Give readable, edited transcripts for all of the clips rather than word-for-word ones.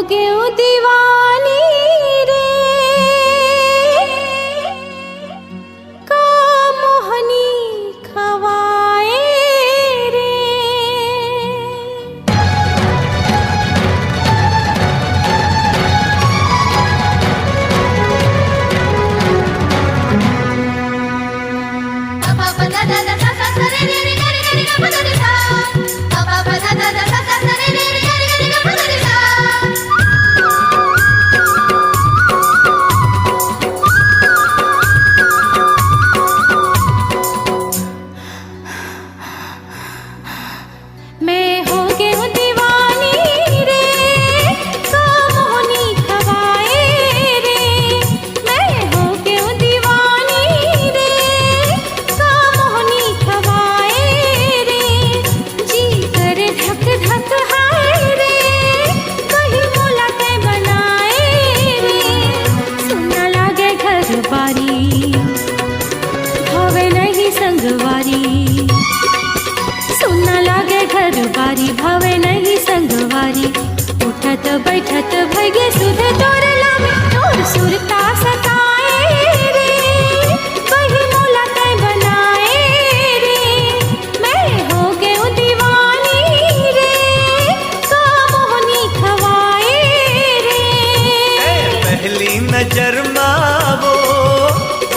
गयो दीवानी रे का मोहनी खवाए रे। मैं हो गयो दीवानी रे का मोहनी खवाए रे। मैं हो गयो दीवानी रे का मोहनी खवाए रे। जी कर धक धक हाय रे कहीं मोला के बनाए रे। सुना लागे घर बारी भावे नहीं संगवारी। सुना लागे घर बारी भावे नहीं संगवारी। उठत बैठत भगे सुध तोर लागे तोर सुरता सताए रे कहीं मोला के बनाए रे। मैं हो गयो दीवानी रे का मोहनी खवाए रे। पहली नजर मावो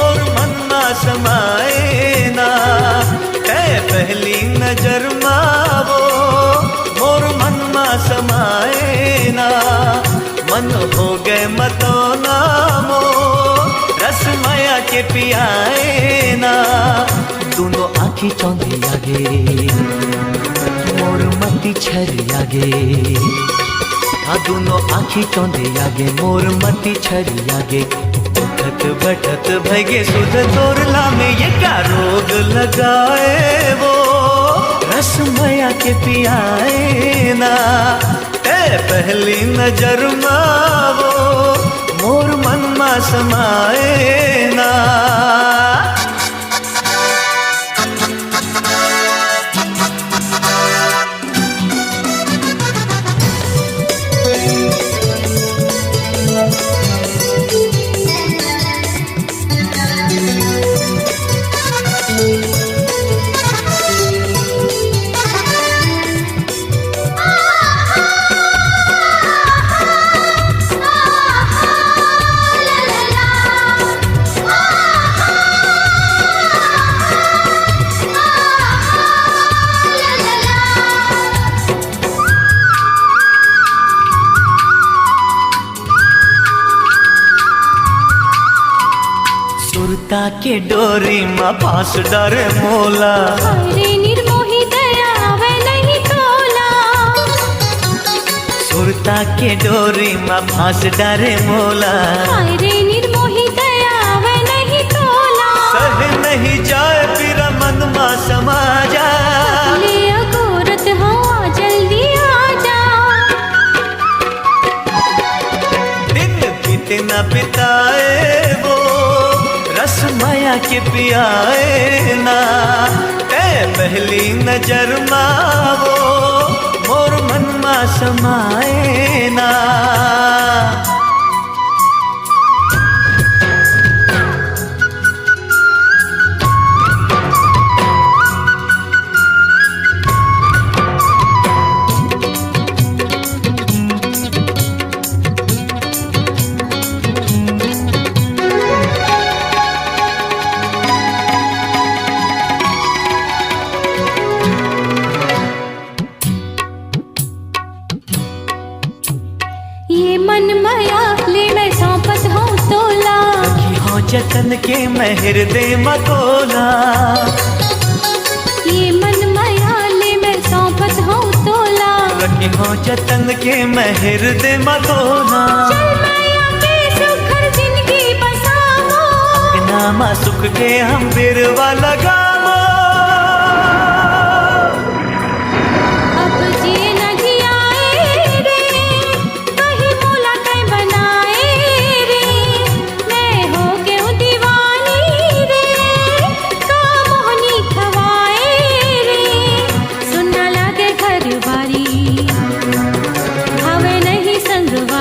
और मन ना समाए ना। पहली नजर मावो मोर मन मा समाए ना। मन हो गए मतो नामो रस माया के पियाए ना। दोनों आँखी चौंधी आगे मोर मती छरी आगे। हाँ दोनों आँखी चौंधी आगे मोर मती छरी आगे। उठत बैठत भगे सुध तोरला में ये का रोग लगाए वो रस माया के पियाए ना। पहली नजर मावो मोर मन मा समाए ना। सुरता के डोरी मा फांस डरे मोला। रे निर्मोही दया वे नहीं तोला। सुरता के डोरी मा फांस डरे मोला। रे निर्मोही दया वे नहीं तोला। सह नहीं जाए फिर मन मा समा जा। ले अगोरत हाँ जल्दी आ जा। दिन बीते न बिताए वो रस माया के पियाए ना। पहली नजर मावो मोर मन मा समाए ना। ये मन माया ले मैं सौंपत हूँ तोला। रखी हो जतन के महर दे मतोला। ये मन माया ले मैं सौंपत हूँ तोला। रखी हो जतन के महर दे मतोला। चल माया के सुखर जिंदगी बसावो। नामा सुख के हम बिरवा लगावो। अब जिए न जियाए रे कहीं मोला के बनाए रे। मैं हो गयो दीवानी रे का मोहनी खवाए रे। सुनना लागे घर बारी भावे नहीं संगवा।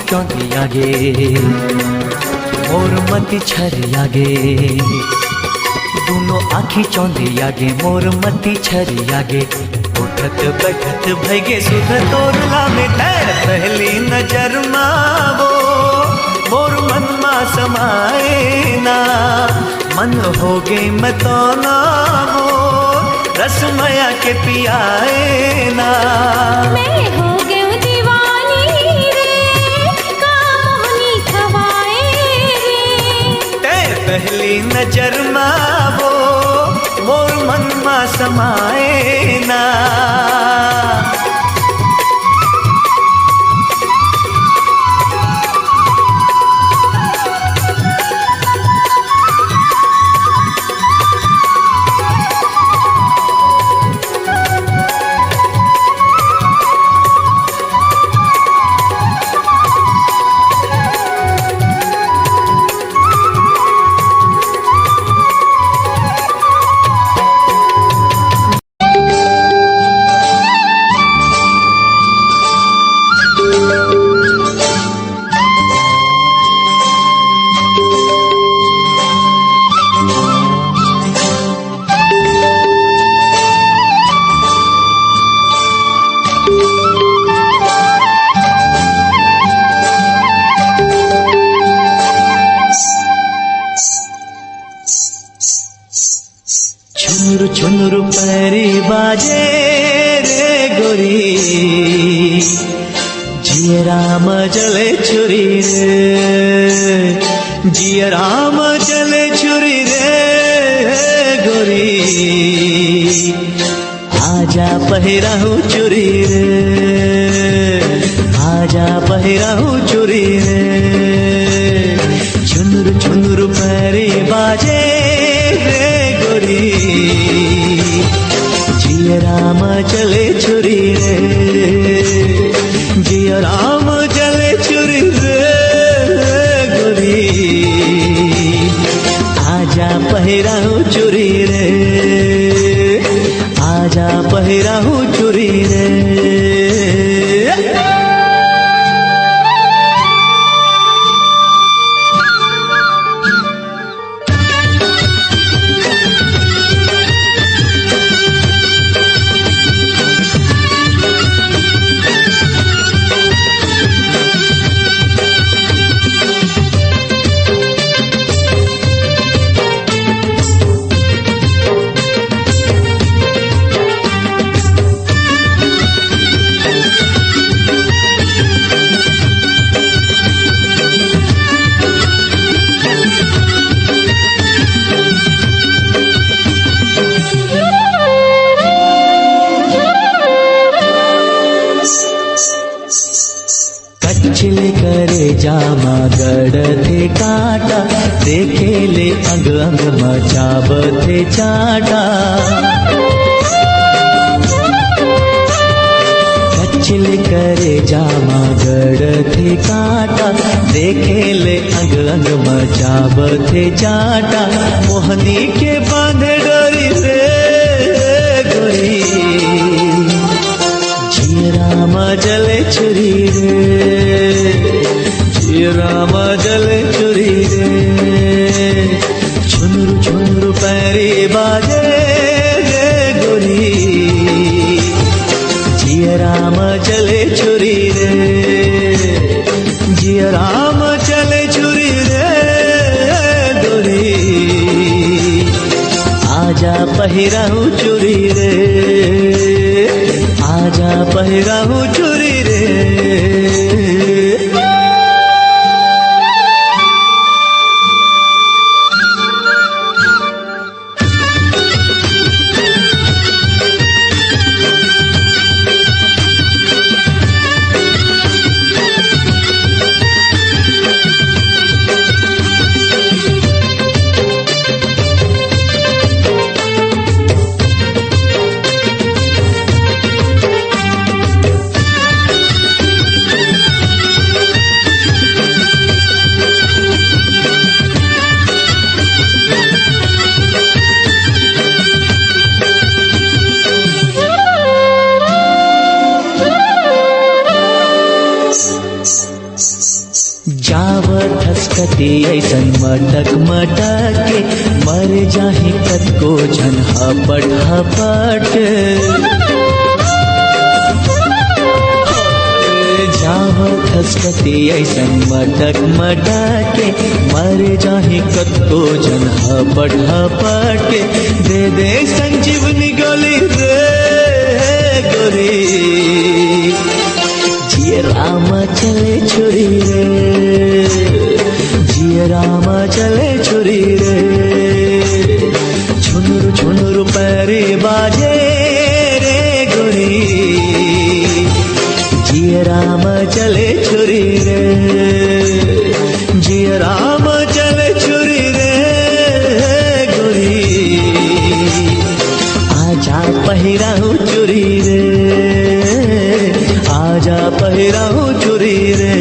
चौंधी आगे मोर मती छरी आगे दोनों आखी चौंधी आगे मोर मती छरी आगे उठत बैठत भैगे सुध तोरला में तैर पहली नजर मावो मोर मन मा समाए ना मन हो गए मैं तो ना हो रसमया के पियाए ना मैं हो गई दीवानी रे का मोहनी खवाए रे ते पहली नजर मावो मोर मन मा समाए ना छुनुर छुनुर पैरी बाजे रे गोरी जिय राम जले छुरी रे जिय राम जले छुरी रे गोरी आजा पहिराहू चुरी रे आजा पहिराहू चुरी रे छुनुर छुनुर पैरी बाजे रे गोरी जिय राम चले छुरी रे जिय राम चले छुरी रे गोरी आजा पहिराहू चुरी रे आजा पहिराहू चुरी रे कचले करे जामा गड़ थे काटा देखे ले अंग अंग मचाब थे चाटा कचले करे जामा गड़ थे काटा देखे ले अंग अंग मचाब थे चाटा मोहनी के बांधे डोरी रे गोरी जिय राम जले छुरी रे जिय राम जले छुरी रे छुनुर छुनुर पैरी बाजे रे गोरी जिय राम जले छुरी रे जिय राम चले छुरी रे गोरी आजा पहिराहू चुरी रे आजा पहिराहू चुरी रे खसकती ऐसन मटक मटक के मर जाही कतको झन हपट हपट जाव खसकती ऐसन मटक मटक के मर जाही कतको झन हपट हपट के दे दे संजीवनी गोली रे गोरी जिए राम चले छुरी रे जिए राम चले छुरी रे छुनुरु छुनुरु पैरे बाजे रे गोरी जिए राम चले छुरी रे जिए राम चले छुरी रे गोरी आजा पहिराऊ चुरी रे आजा पहिराऊ चुरी रे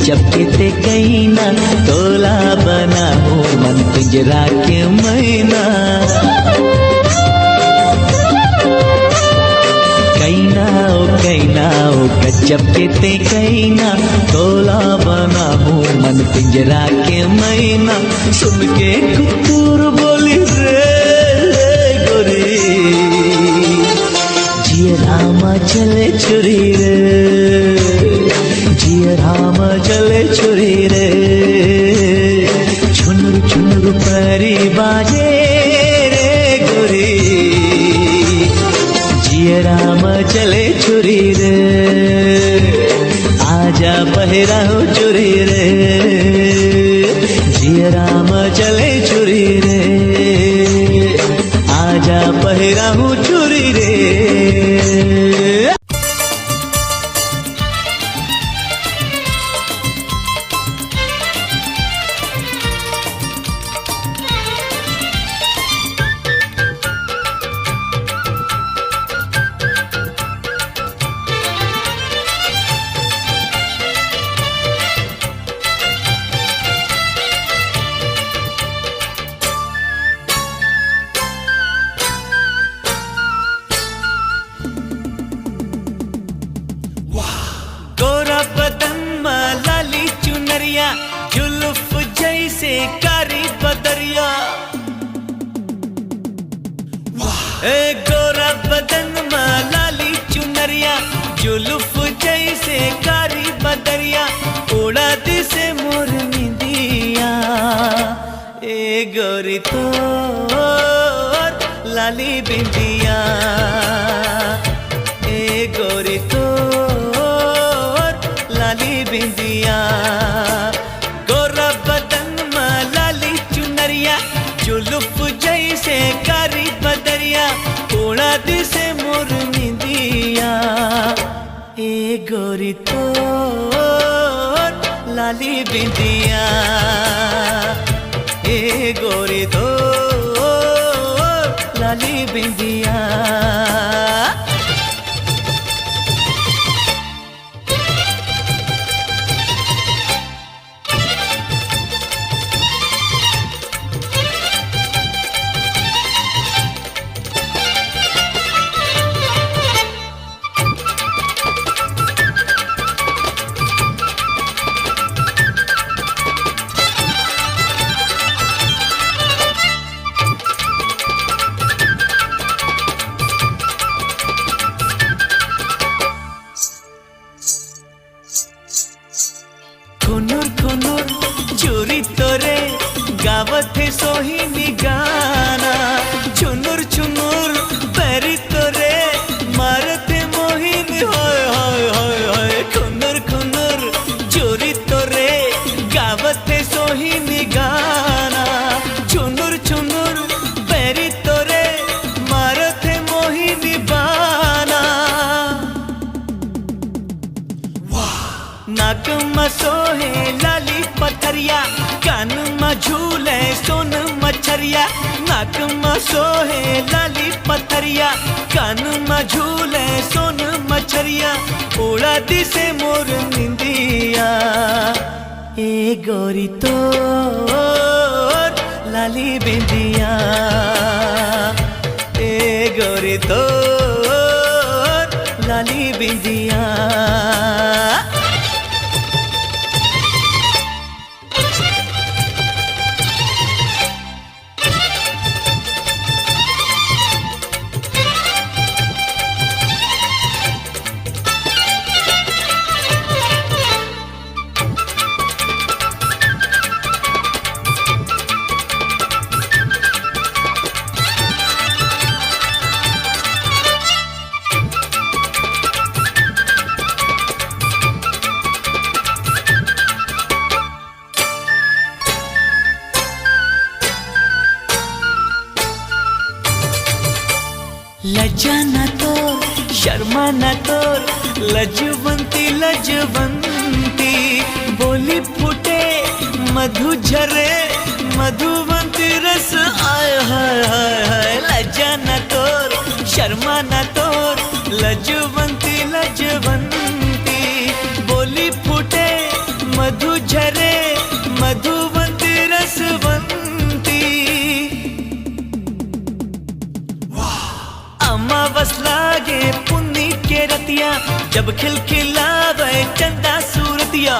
चपके कैना तोला बनाओ मन पिंजरा के मैना कैना ओ चपके कैना तोला बनाओ मन पिंजरा के मैना सुन के कुतूर बोली रे गोरी जिए रामा चले छुरी रे जिए राम चले छुरी रे छुनुर छुनुर परी बाजे रे गोरी जिए राम चले छुरी रे आजा पहिराऊ चुरी रे जिए राम चले छुरी रे आजा पहिराऊ चुरी रे जुल्फ जैसे कारी बदरिया गोरा बदन में लाली चुनरिया जुल्फ जैसे कारी बदरिया उड़ा दिसे मोर निंदिया ए गोरी तो लाली बिंदिया ए गोरी तो लाली बिंदिया गोरा बदन में लाली चुनरिया जुल्फ जैसे कारी बदरिया उड़ा दिसे मोर निंदिया ए गोरी तो लाली बिंदिया ए गोरी तो लाली बिंदिया खुनुर खुनुर चोरी तोरे गावत है सोहिनी गाना चुनुर चुनुर पैरी तोरे मारते मोहिनी हाय हाय हाय हाय गावते सोहिनी गाना चुनुर चुनुर पैरी तोरे मारते मोहिनी बाना नाक में सोहे लाली पथरिया कान में झूले सोन मछरिया नाक में सोहे लाली पथरिया कान में झूले सोन मछरिया उड़ा दिसे मोर निंदिया ए गोरी तो लाली बिंदिया ए गोरी तो लाली बिंदिया लज्जा ना तोर शर्मा ना तोर लजवंती लजवंती बोली फूटे मधु झरे मधुवंती रस आय हाय हाय हाय लज्जा ना तोर शर्मा ना तोर लजवंती लजवंती बोली फूटे मधु झरे मधुवंती रसवंती अमावस लागे पुन्नी के रतिया जब खिलखिलावे चंदा सूरतिया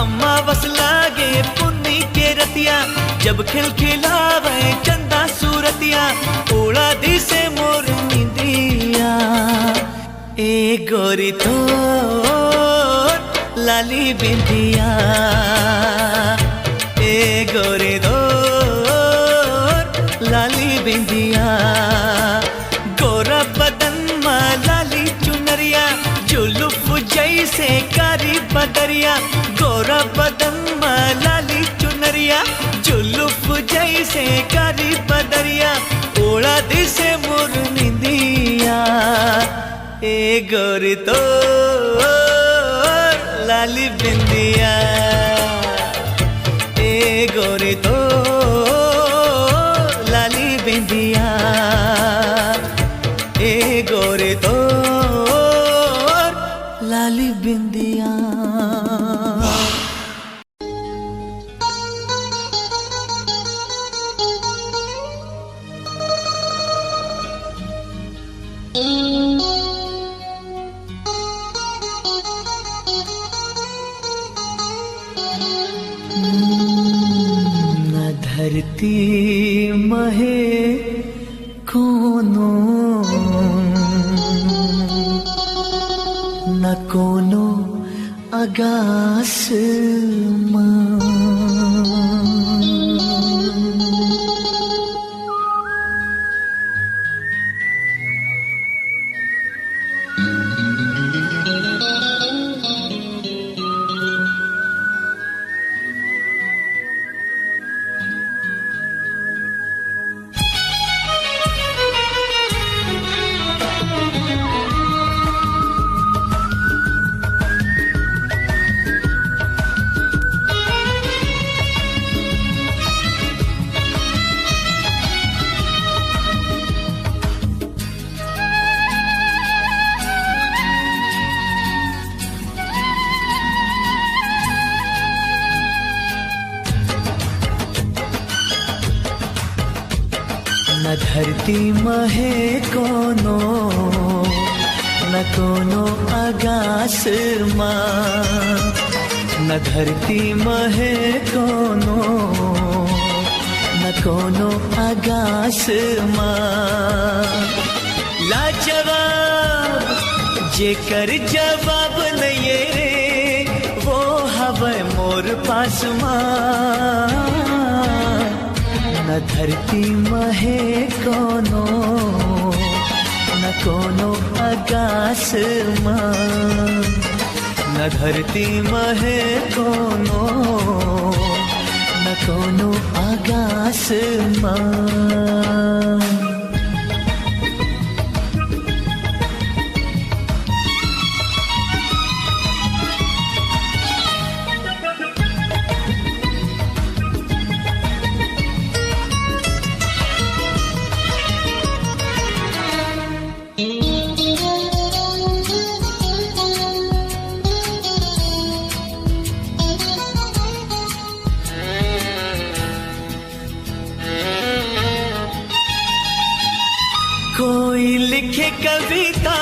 अमावस लागे पुन्नी के रतिया जब खिलखिलावे चंदा सूरतिया उड़ा दिसे मोर निंदिया ए गोरी तो लाली बिंदिया ए गोरी तो लाली बिंदिया गोरा बदन में लाली चुनरिया जुलुफ जैसे कारी बदरिया गोरा बदन में लाली चुनरिया जुलुफ जैसे कारी बदरिया उड़ा दिसे मोर निंदिया ए गोरी तो लाली बिंदिया ए गोरी तो लाली बिंदिया ए गोरे तो लाली बिंदिया न धरती महे कोनो न कोनो आगास न धरती महे कोनो न कोनो आगास न धरती महे कोनो न कोनो आगास लाजवाब जेकर जवाब नहीं रे वो हवे मोर पास न धरती महे कोनो न कोनो आकाश न धरती महे कोनो माँ। कोई लिखे कविता,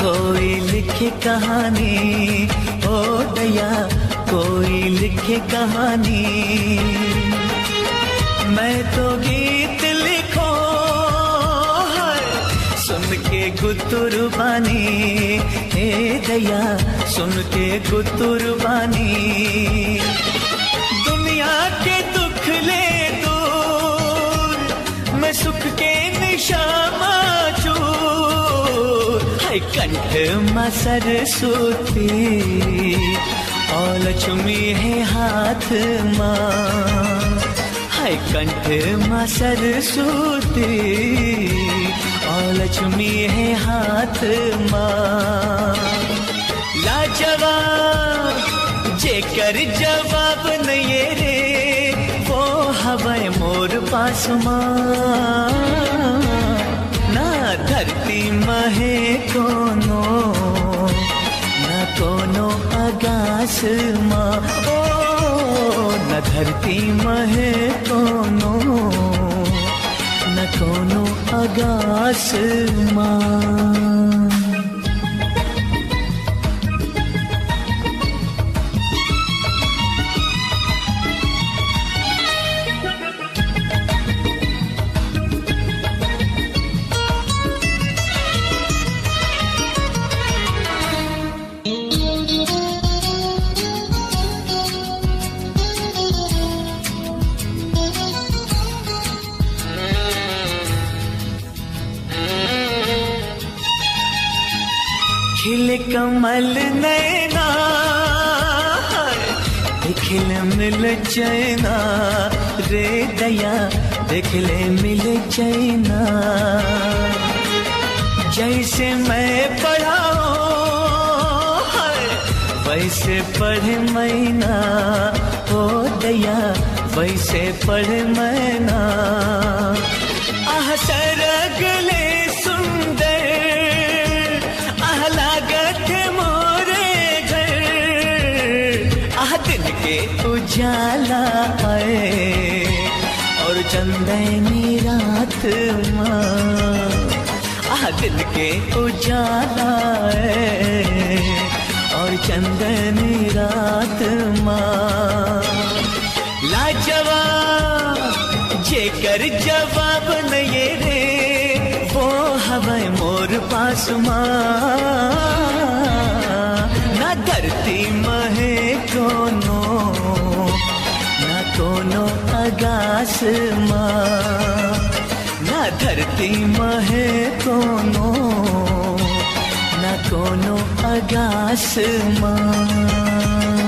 कोई लिखे कहानी, ओ दया कोई लिखे कहानी। मैं तो गीत लिखो सुन के गुतुरबानी, हे दया सुन के गुतुरबानी। दुनिया के दुख ले मैं सुख के निशामा चूर, हाय कंठ मा सरस्वती और लक्ष्मी है हाथ माँ। हाय कंठ मा सरस्वती और लक्ष्मी है हाथ माँ। लाजवाब जेकर जवाब नहीं रे, वो हवाएं मोर पास माँ। ना धरती महे कोनो, ना कोनो आकाश माँ। ओ न धरती महे कोनो, न कोनो आकाश माँ। खिले कमल नैना, खिल मिल चैना रे दया, देखले मिल चैना। जैसे मैं पढ़ाओ वैसे पढ़े मैना, ओ दया वैसे पढ़े मैना। आह सरगले सुंदर, आह लागत मोरे घर। आह दिन के उजाला आए और चंदनी रात माँ। आह दिन के उजाला आए और चंदनी रात माँ। लाजवाब जेकर जवाब नहीं रे, वो हवाएं मोर पास माँ। ना धरती महे कोनो, ना कोनो आकाश माँ। ना धरती महे कोनो, ना कोनो आकाश माँ।